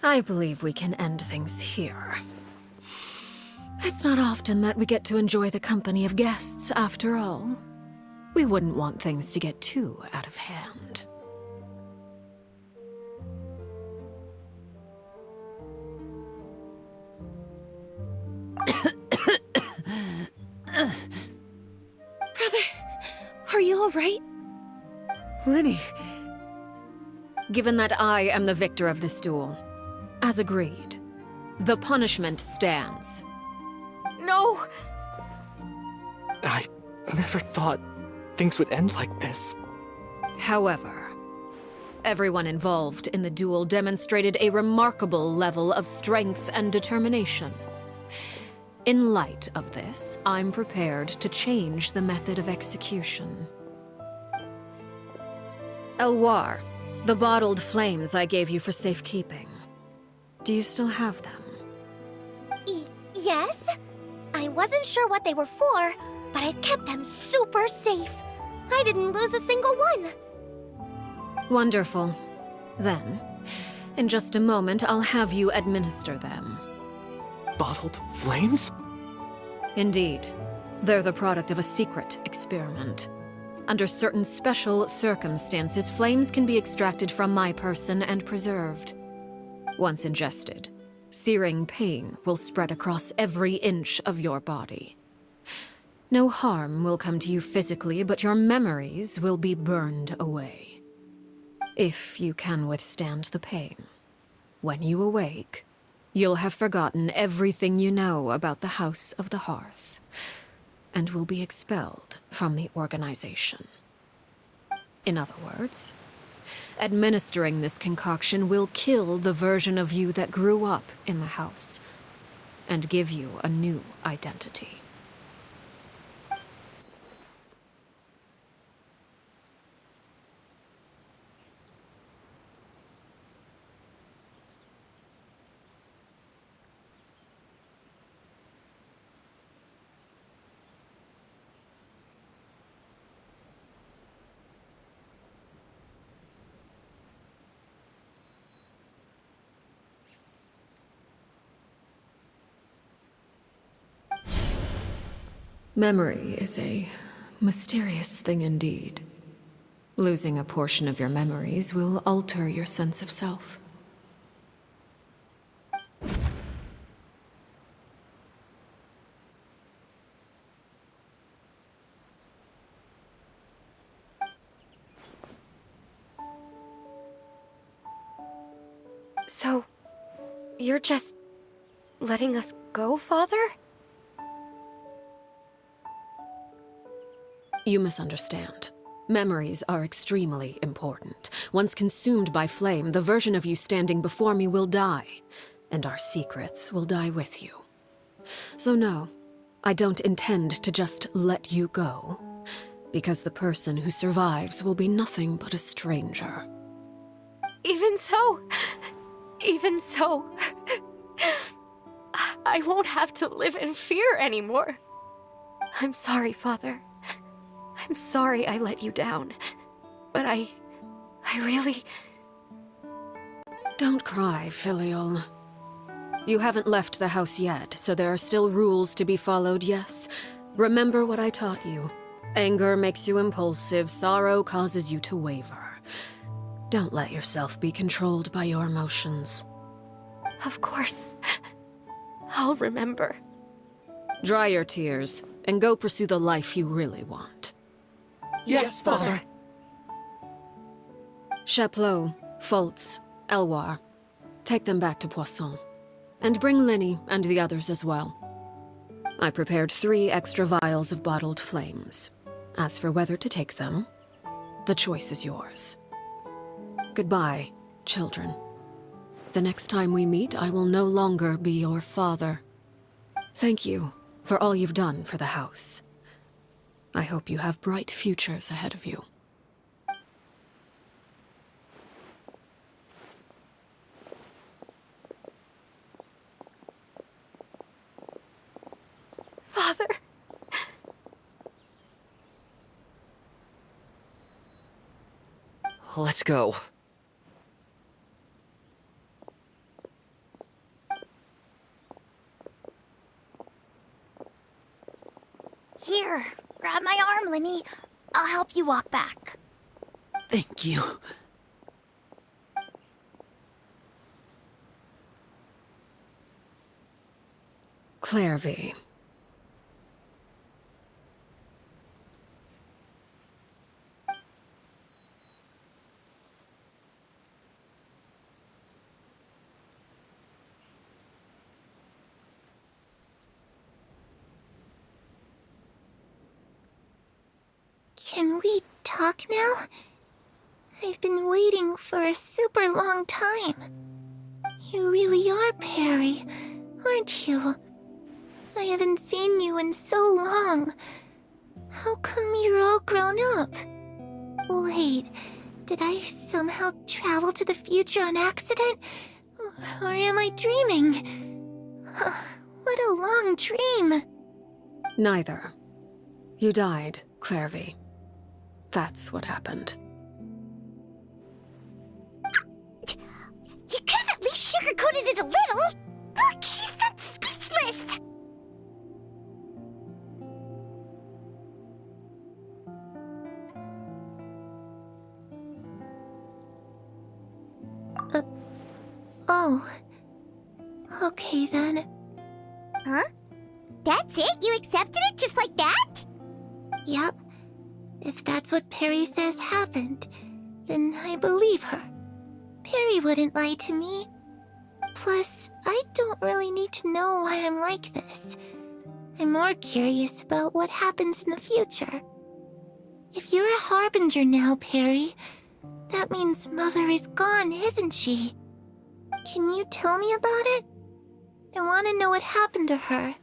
I believe we can end things here. It's not often that we get to enjoy the company of guests, after all. We wouldn't want things to get too out of hand. Brother, are you all right? Lenny! Given that I am the victor of this duel, as agreed, the punishment stands. No! I never thought things would end like this. However, everyone involved in the duel demonstrated a remarkable level of strength and determination. In light of this, I'm prepared to change the method of execution. Elwar, the bottled flames I gave you for safekeeping. Do you still have them? Yes? I wasn't sure what they were for, but I've kept them super safe. I didn't lose a single one. Wonderful. Then, in just a moment, I'll have you administer them. Bottled flames? Indeed. They're the product of a secret experiment. Under certain special circumstances, flames can be extracted from my person and preserved. Once ingested, searing pain will spread across every inch of your body. No harm will come to you physically, but your memories will be burned away. If you can withstand the pain, when you awake, you'll have forgotten everything you know about the House of the Hearth, and will be expelled from the organization. In other words, administering this concoction will kill the version of you that grew up in the house, and give you a new identity. Memory is a mysterious thing indeed. Losing a portion of your memories will alter your sense of self. So, you're just letting us go, Father? You misunderstand. Memories are extremely important. Once consumed by flame, the version of you standing before me will die, and our secrets will die with you. So no, I don't intend to just let you go, because the person who survives will be nothing but a stranger. Even so, I won't have to live in fear anymore. I'm sorry, Father. I'm sorry I let you down, but I really... Don't cry, Filial. You haven't left the house yet, so there are still rules to be followed, yes? Remember what I taught you. Anger makes you impulsive, sorrow causes you to waver. Don't let yourself be controlled by your emotions. Of course. I'll remember. Dry your tears, and go pursue the life you really want. Yes, Father. Chaplot, Foltz, Elwar, take them back to Poisson. And bring Lenny and the others as well. I prepared 3 extra vials of bottled flames. As for whether to take them, the choice is yours. Goodbye, children. The next time we meet, I will no longer be your father. Thank you for all you've done for the house. I hope you have bright futures ahead of you. Father. Let's go. Here, grab my arm, Lemmy. I'll help you walk back. Thank you. Clairvy. Can we talk now? I've been waiting for a super long time. You really are Perry, aren't you? I haven't seen you in so long. How come you're all grown up? Wait, did I somehow travel to the future on accident? Or am I dreaming? What a long dream. Neither. You died, Clairvy. That's what happened. You could have at least sugarcoated it a little. Look, she's that speechless. Oh. Okay then. Huh? That's it? You accepted it just like that? Yep. If that's what Perry says happened, then I believe her. Perry wouldn't lie to me. Plus, I don't really need to know why I'm like this. I'm more curious about what happens in the future. If you're a harbinger now, Perry, that means Mother is gone, isn't she? Can you tell me about it? I want to know what happened to her.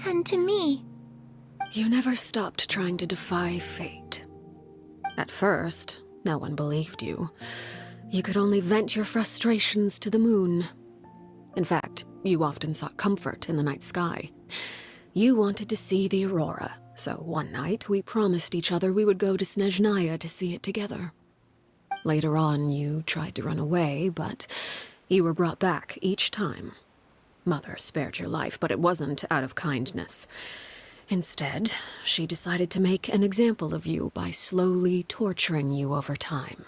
And to me. You never stopped trying to defy fate. At first, no one believed you. You could only vent your frustrations to the moon. In fact, you often sought comfort in the night sky. You wanted to see the aurora, so one night we promised each other we would go to Snezhnaya to see it together. Later on, you tried to run away, but you were brought back each time. Mother spared your life, but it wasn't out of kindness. Instead, she decided to make an example of you by slowly torturing you over time.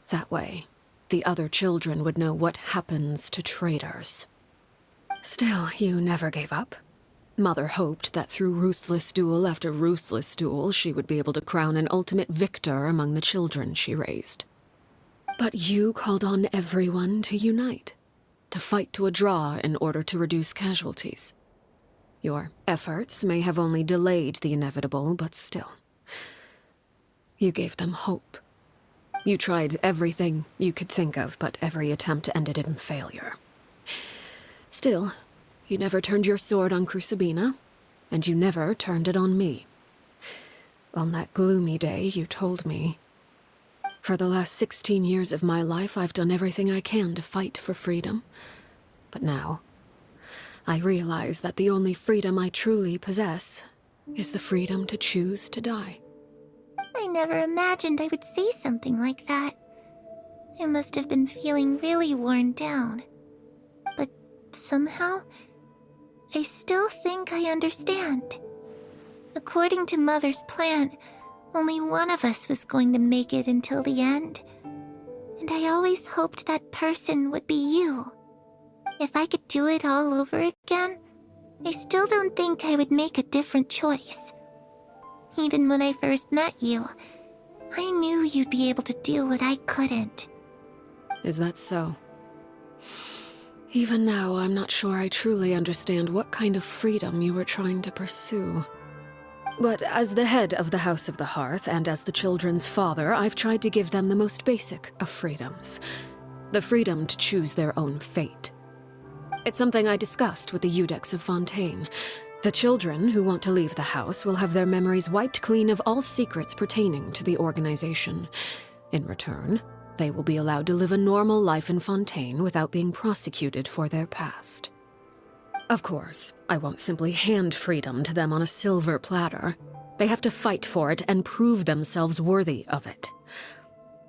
That way, the other children would know what happens to traitors. Still, you never gave up. Mother hoped that through ruthless duel after ruthless duel, she would be able to crown an ultimate victor among the children she raised. But you called on everyone to unite, to fight to a draw in order to reduce casualties. Your efforts may have only delayed the inevitable, but still. You gave them hope. You tried everything you could think of, but every attempt ended in failure. Still, you never turned your sword on Crucibina, and you never turned it on me. On that gloomy day, you told me, "For the last 16 years of my life, I've done everything I can to fight for freedom. But now, I realize that the only freedom I truly possess is the freedom to choose to die." I never imagined I would say something like that. I must have been feeling really worn down. But somehow, I still think I understand. According to Mother's plan, only one of us was going to make it until the end. And I always hoped that person would be you. If I could do it all over again, I still don't think I would make a different choice. Even when I first met you, I knew you'd be able to do what I couldn't. Is that so? Even now, I'm not sure I truly understand what kind of freedom you were trying to pursue. But as the head of the House of the Hearth and as the children's father, I've tried to give them the most basic of freedoms. The freedom to choose their own fate. It's something I discussed with the Iudex of Fontaine. The children who want to leave the house will have their memories wiped clean of all secrets pertaining to the organization. In return, they will be allowed to live a normal life in Fontaine without being prosecuted for their past. Of course, I won't simply hand freedom to them on a silver platter. They have to fight for it and prove themselves worthy of it.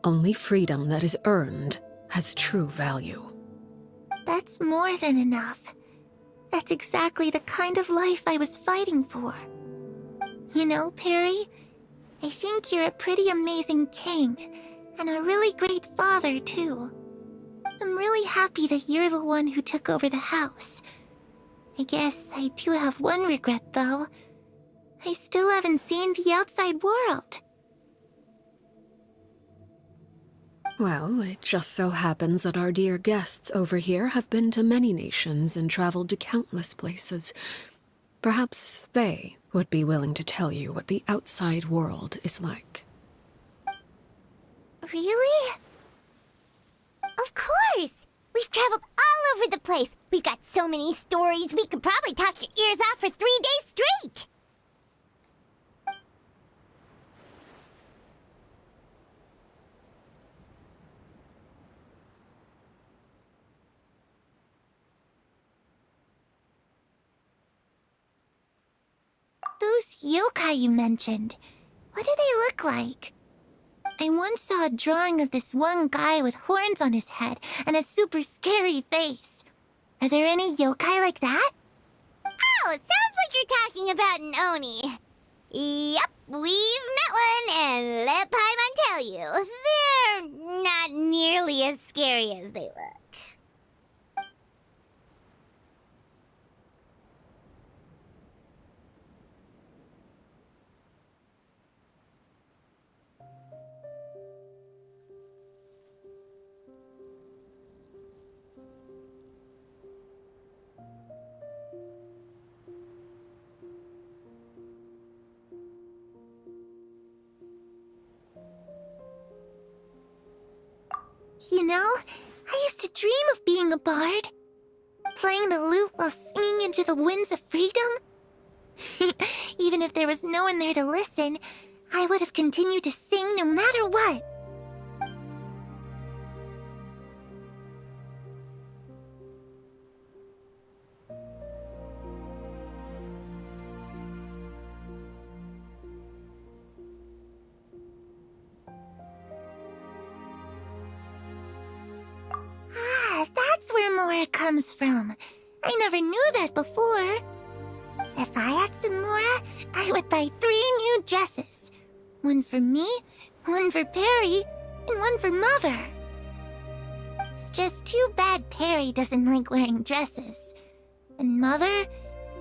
Only freedom that is earned has true value. That's more than enough. That's exactly the kind of life I was fighting for. You know, Perry, I think you're a pretty amazing king, and a really great father, too. I'm really happy that you're the one who took over the house. I guess I do have one regret, though. I still haven't seen the outside world. Well, it just so happens that our dear guests over here have been to many nations and traveled to countless places. Perhaps they would be willing to tell you what the outside world is like. Really? Of course! We've traveled all over the place. We've got so many stories, we could probably talk your ears off for 3 days straight! Those yokai you mentioned, what do they look like? I once saw a drawing of this one guy with horns on his head and a super scary face. Are there any yokai like that? Oh, sounds like you're talking about an Oni. Yep, we've met one, and let Paimon tell you, they're not nearly as scary as they look. You know, I used to dream of being a bard. Playing the lute while singing into the winds of freedom. Even if there was no one there to listen, I would have continued to sing no matter what. That's where Mora comes from. I never knew that before. If I had some Mora, I would buy 3 new dresses. One for me, one for Perry, and one for Mother. It's just too bad Perry doesn't like wearing dresses. And Mother,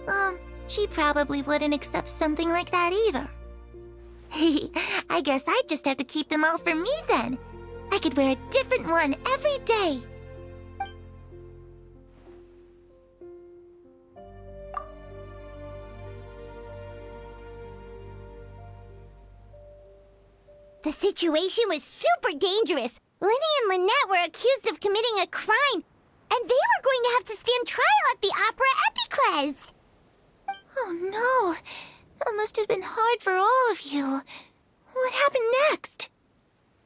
well, she probably wouldn't accept something like that either. I guess I'd just have to keep them all for me then. I could wear a different one every day. The situation was super dangerous. Lenny and Lynette were accused of committing a crime, and they were going to have to stand trial at the Opera Epicles. Oh no, that must have been hard for all of you. What happened next?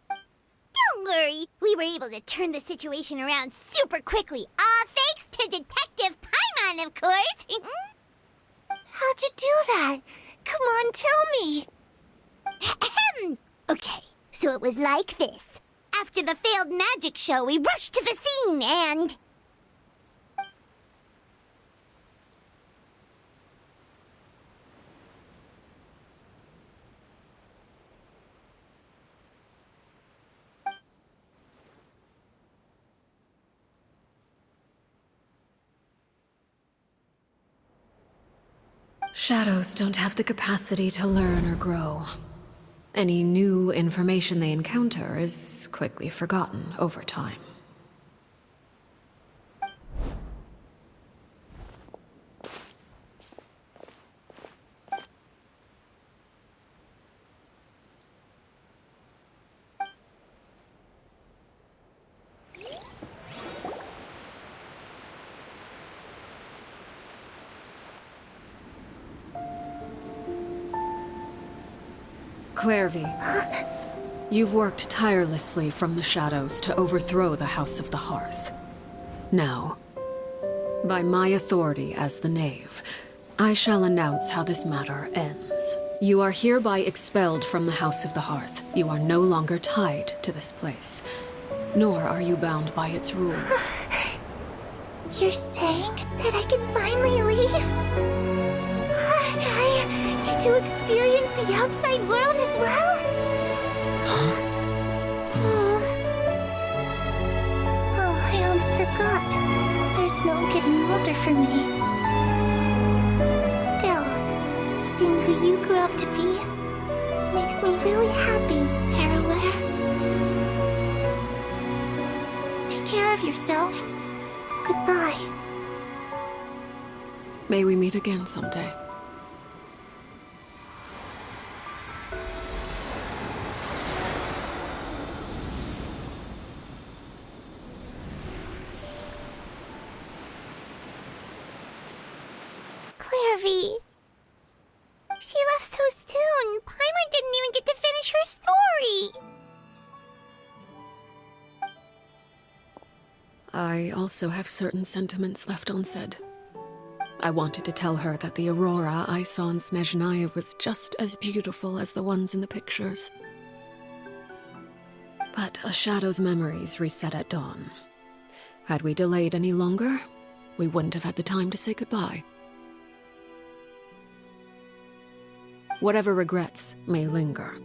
Don't worry, we were able to turn the situation around super quickly, all thanks to Detective Paimon, of course. How'd you do that? Come on, tell me. Ahem. Okay, so it was like this. After the failed magic show, we rushed to the scene and... Shadows don't have the capacity to learn or grow. Any new information they encounter is quickly forgotten over time. Clairvy, you've worked tirelessly from the shadows to overthrow the House of the Hearth. Now, by my authority as the Knave, I shall announce how this matter ends. You are hereby expelled from the House of the Hearth. You are no longer tied to this place, nor are you bound by its rules. You're saying that I can finally leave? I get to experience the outside world as well? Oh, I almost forgot. There's no getting older for me. Still, seeing who you grew up to be makes me really happy, Parallel. Take care of yourself. Goodbye. May we meet again someday. Clairvy. She left so soon. Paimon didn't even get to finish her story. I also have certain sentiments left unsaid. I wanted to tell her that the aurora I saw in Snezhnaya was just as beautiful as the ones in the pictures. But a shadow's memories reset at dawn. Had we delayed any longer, we wouldn't have had the time to say goodbye. Whatever regrets may linger,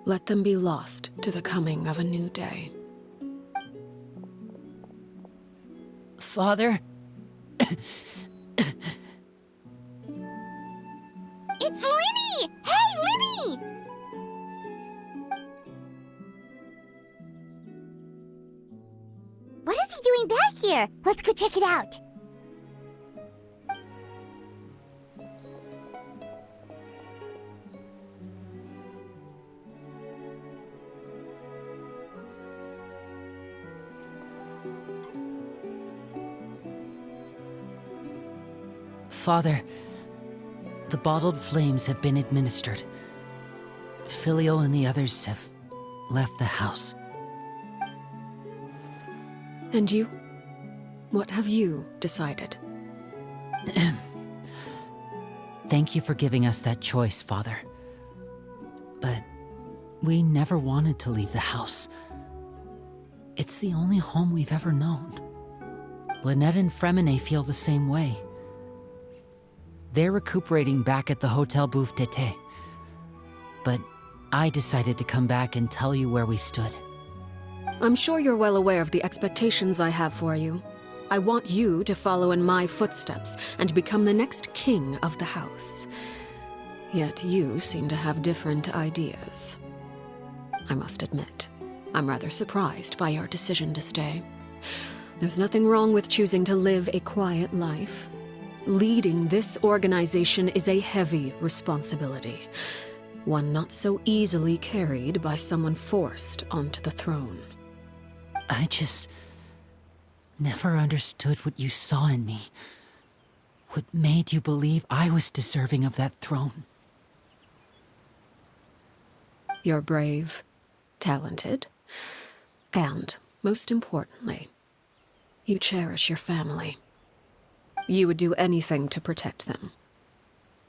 let them be lost to the coming of a new day. Father? It's Linny! Hey, Linny! What is he doing back here? Let's go check it out. Father, the bottled flames have been administered. Filio and the others have left the house. And you? What have you decided? Thank you for giving us that choice, Father. But we never wanted to leave the house. It's the only home we've ever known. Lynette and Fremine feel the same way. They're recuperating back at the Hotel Bouffe d'été. But I decided to come back and tell you where we stood. I'm sure you're well aware of the expectations I have for you. I want you to follow in my footsteps and become the next king of the house. Yet you seem to have different ideas. I must admit, I'm rather surprised by your decision to stay. There's nothing wrong with choosing to live a quiet life. Leading this organization is a heavy responsibility, one not so easily carried by someone forced onto the throne. I just never understood what you saw in me. What made you believe I was deserving of that throne? You're brave, talented, and, most importantly, you cherish your family. You would do anything to protect them,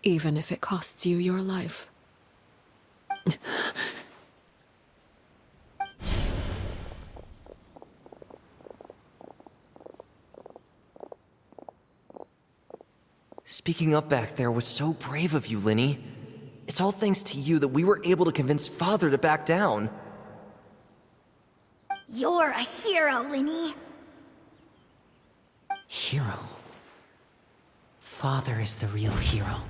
even if it costs you your life. Speaking up back there was so brave of you, Linny. It's all thanks to you that we were able to convince Father to back down. You're a hero, Linny. Hero. Father is the real hero.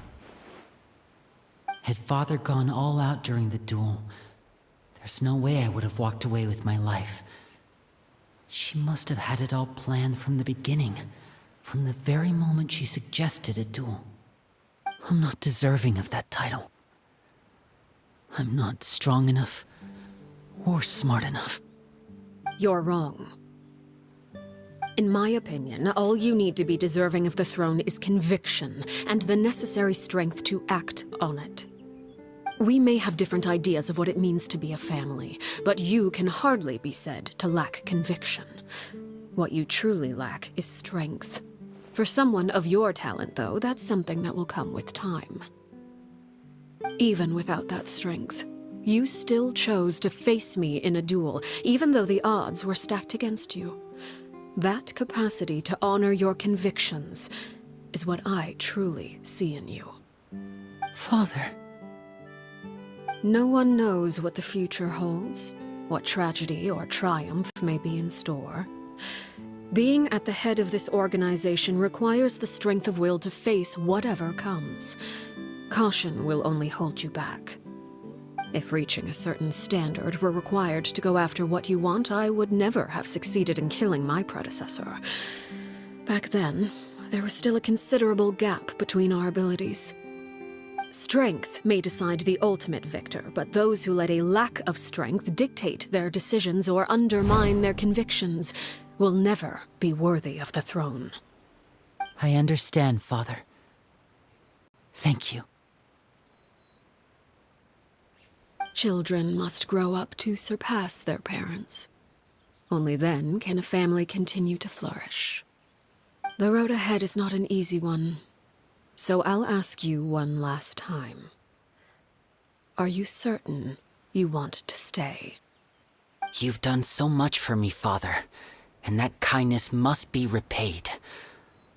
Had Father gone all out during the duel, there's no way I would have walked away with my life. She must have had it all planned from the beginning, from the very moment she suggested a duel. I'm not deserving of that title. I'm not strong enough or smart enough. You're wrong. In my opinion, all you need to be deserving of the throne is conviction and the necessary strength to act on it. We may have different ideas of what it means to be a family, but you can hardly be said to lack conviction. What you truly lack is strength. For someone of your talent, though, that's something that will come with time. Even without that strength, you still chose to face me in a duel, even though the odds were stacked against you. That capacity to honor your convictions is what I truly see in you. Father, No one knows what the future holds, what tragedy or triumph may be in store. Being at the head of this organization requires the strength of will to face whatever comes. Caution will only hold you back. If reaching a certain standard were required to go after what you want, I would never have succeeded in killing my predecessor. Back then, there was still a considerable gap between our abilities. Strength may decide the ultimate victor, but those who let a lack of strength dictate their decisions or undermine their convictions will never be worthy of the throne. I understand, Father. Thank you. Children must grow up to surpass their parents. Only then can a family continue to flourish. The road ahead is not an easy one, so I'll ask you one last time. Are you certain you want to stay? You've done so much for me, Father, and that kindness must be repaid.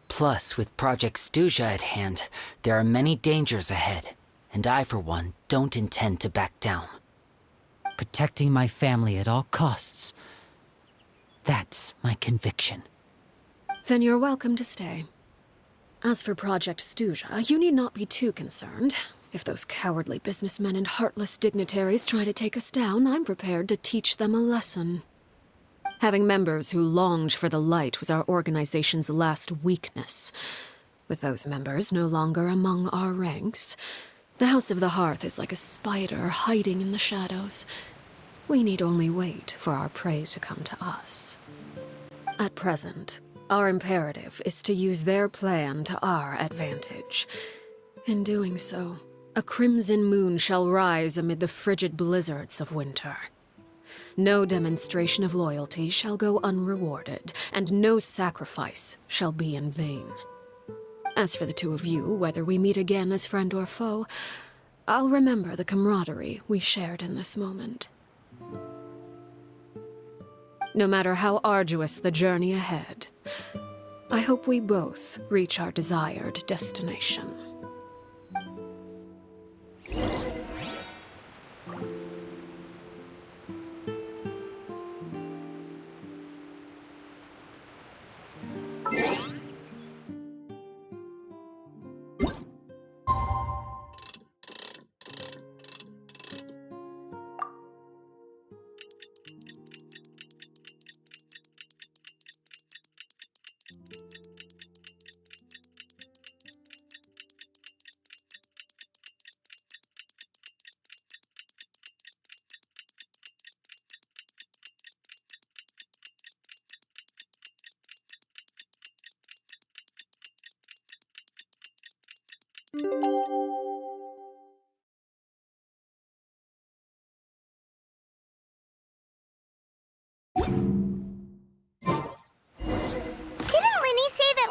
Plus, with Project Stuja at hand, there are many dangers ahead, and I, for one, don't intend to back down. Protecting my family at all costs. That's my conviction. Then you're welcome to stay. As for Project Stuja, you need not be too concerned. If those cowardly businessmen and heartless dignitaries try to take us down, I'm prepared to teach them a lesson. Having members who longed for the light was our organization's last weakness. With those members no longer among our ranks, the House of the Hearth is like a spider hiding in the shadows. We need only wait for our prey to come to us. At present, our imperative is to use their plan to our advantage. In doing so, a crimson moon shall rise amid the frigid blizzards of winter. No demonstration of loyalty shall go unrewarded, and no sacrifice shall be in vain. As for the two of you, whether we meet again as friend or foe, I'll remember the camaraderie we shared in this moment. No matter how arduous the journey ahead, I hope we both reach our desired destination.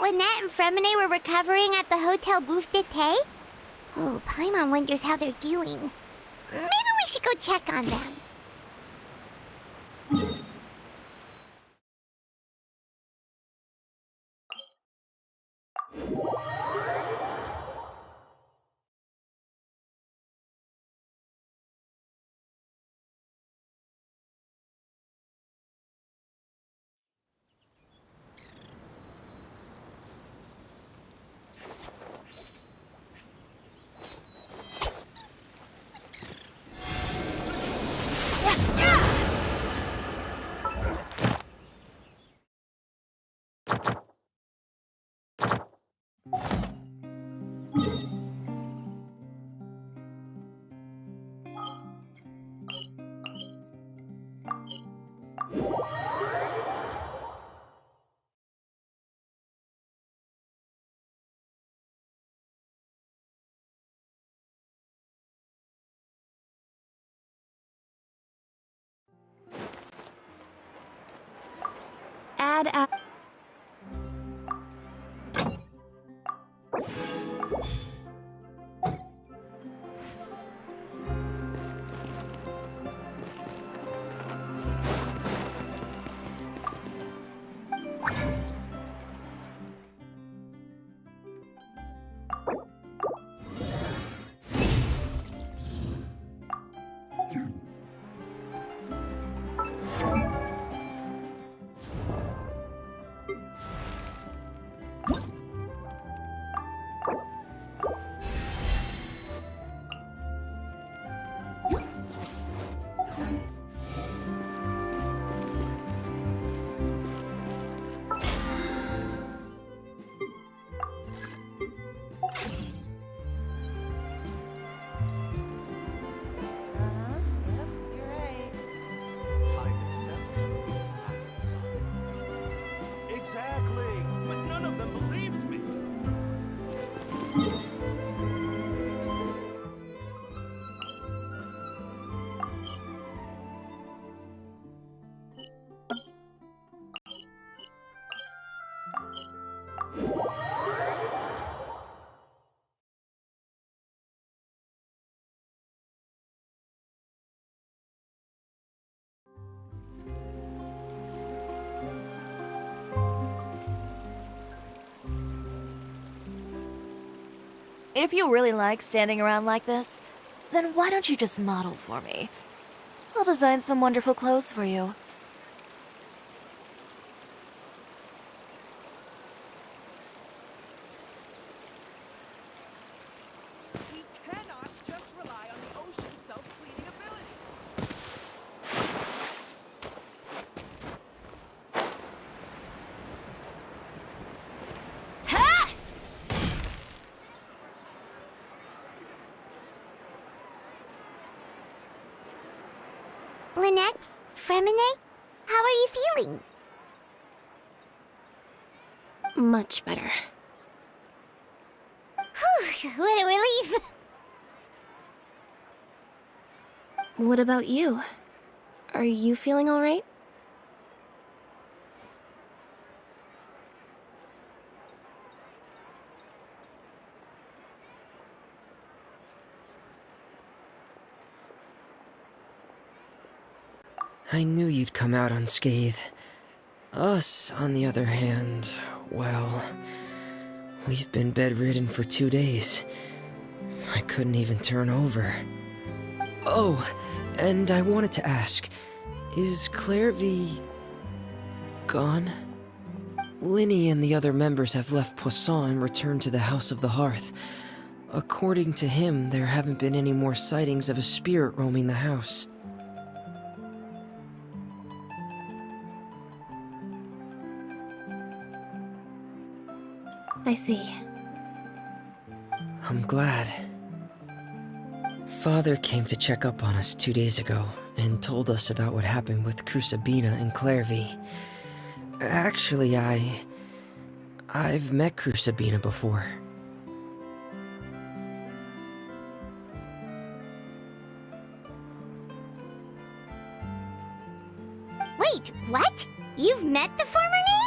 Lynette and Fremine were recovering at the Hotel Bouffe d'été? Oh, Paimon wonders how they're doing. Maybe we should go check on them. Yep, you're right. Time itself is a silent song. Exactly, but none of them believed me. If you really like standing around like this, then why don't you just model for me? I'll design some wonderful clothes for you. We cannot just rely on the ocean's self-cleaning ability. Lynette? Fremine? How are you feeling? Much better. Whew, what a relief! What about you? Are you feeling alright? I knew you'd come out unscathed. Us, on the other hand, well, we've been bedridden for 2 days. I couldn't even turn over. Oh, and I wanted to ask, is Clairvy gone? Linny and the other members have left Poisson and returned to the House of the Hearth. According to him, there haven't been any more sightings of a spirit roaming the house. I see. I'm glad. Father came to check up on us 2 days ago and told us about what happened with Crucibina and Clairvy. Actually, I've met Crucibina before. Wait, what? You've met the former knave?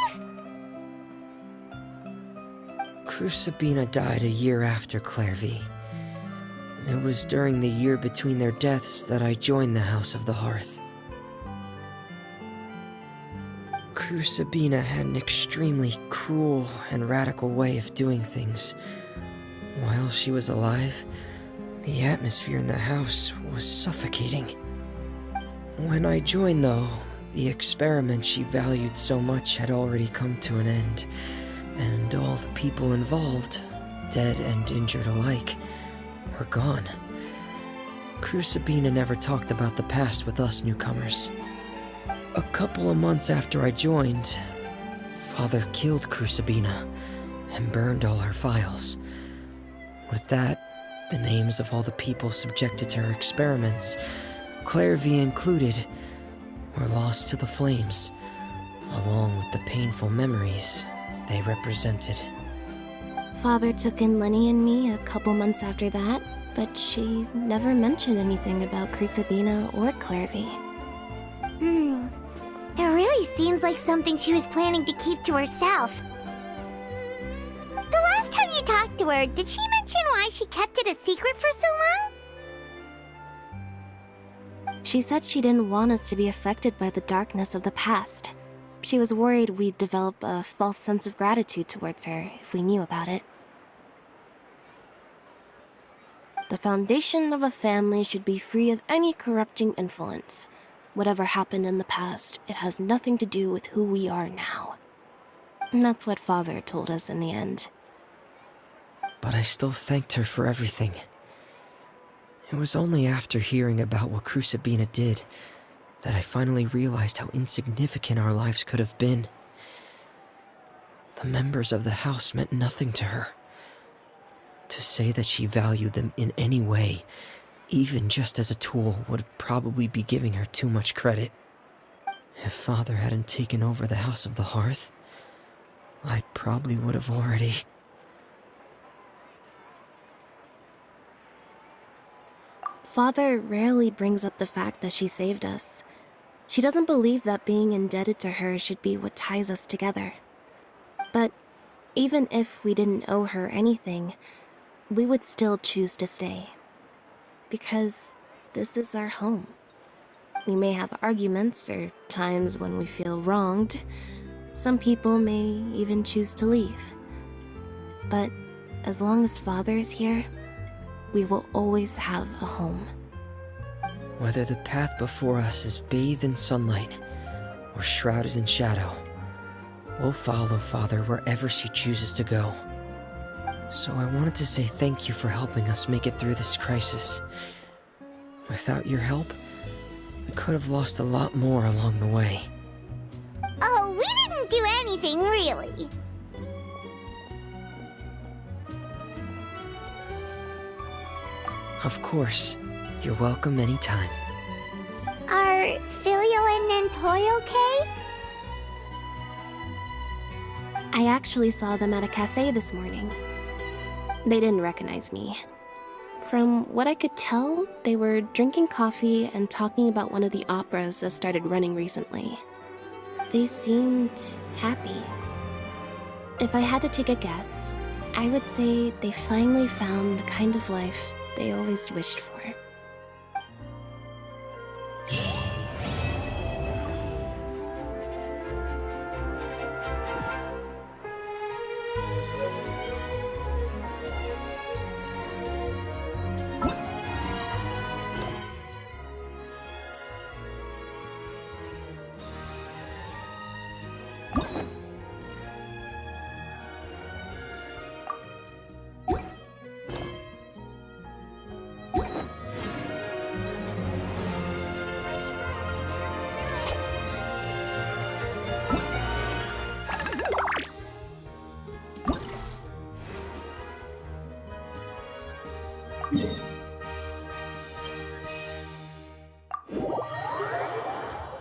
Crucibina died a year after Clairvy. It was during the year between their deaths that I joined the House of the Hearth. Crucibina had an extremely cruel and radical way of doing things. While she was alive, the atmosphere in the house was suffocating. When I joined, though, the experiment she valued so much had already come to an end, and all the people involved, dead and injured alike, were gone. Crucibina never talked about the past with us newcomers. A couple of months after I joined, Father killed Crucibina and burned all her files. With that, the names of all the people subjected to her experiments, Clairvy included, were lost to the flames, along with the painful memories they represented. Father took in Lenny and me a couple months after that, but she never mentioned anything about Crucibina or Clairvy. It really seems like something she was planning to keep to herself. The last time you talked to her, did she mention why she kept it a secret for so long? She said she didn't want us to be affected by the darkness of the past. She was worried we'd develop a false sense of gratitude towards her if we knew about it. The foundation of a family should be free of any corrupting influence. Whatever happened in the past, it has nothing to do with who we are now. And that's what Father told us in the end. But I still thanked her for everything. It was only after hearing about what Crucibina did that I finally realized how insignificant our lives could have been. The members of the house meant nothing to her. To say that she valued them in any way, even just as a tool, would probably be giving her too much credit. If Father hadn't taken over the House of the Hearth, I probably would have already... Father rarely brings up the fact that she saved us. She doesn't believe that being indebted to her should be what ties us together. But even if we didn't owe her anything, we would still choose to stay. Because this is our home. We may have arguments or times when we feel wronged. Some people may even choose to leave. But as long as Father is here, we will always have a home. Whether the path before us is bathed in sunlight or shrouded in shadow, we'll follow Father wherever she chooses to go. So I wanted to say thank you for helping us make it through this crisis. Without your help, we could have lost a lot more along the way. Oh, we didn't do anything, really. Of course, you're welcome anytime. Are Filial and Nantoy okay? I actually saw them at a cafe this morning. They didn't recognize me. From what I could tell, they were drinking coffee and talking about one of the operas that started running recently. They seemed happy. If I had to take a guess, I would say they finally found the kind of life they always wished for.